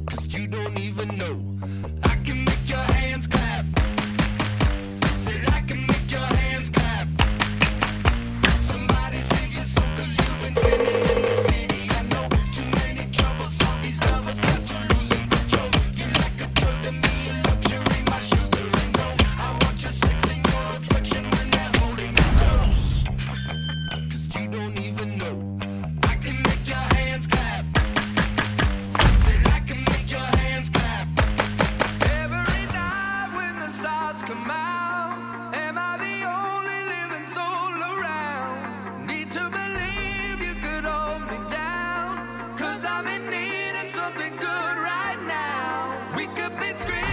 'cause you don't even know. I can make your hands clap. Said I can make your hands clap. Somebody save your soul 'cause you've been sinning in the city. I know too many troubles, all these lovers got you losing control. You like a drug to me, a luxury, my sugar and gold. I want your sex and your affection when they're holding you close, 'cause you don't even know. I can make your hands clap. Said I can make your hands clap. Every night when the stars come out, am I the only living soul around? Need to believe you could hold me down, 'cause I'm in need of something good right now. We could be screaming